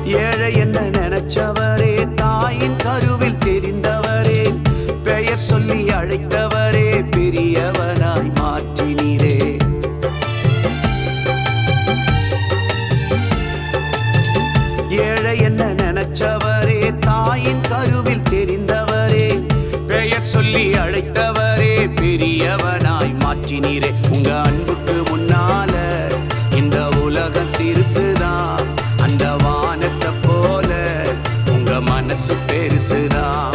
ஏழை என்ன நினைச்சவரே, தாயின் கருவில் தெரிந்தவரே, பெயர் சொல்லி அழைத்தவரே, பெரியவனாய் மாற்றினீரே. ஏழை என்ன நினைச்சவரே, தாயின் கருவில் தெரிந்தவரே, பெயர் சொல்லி அழைத்தவரே, பெரியவனாய் மாற்றினீரே. உங்க அன்புக்கு முன்னால இந்த உலகம் சிறுசுதான், அந்த வானத்தை போல உங்க மனசு பெருசுதான்.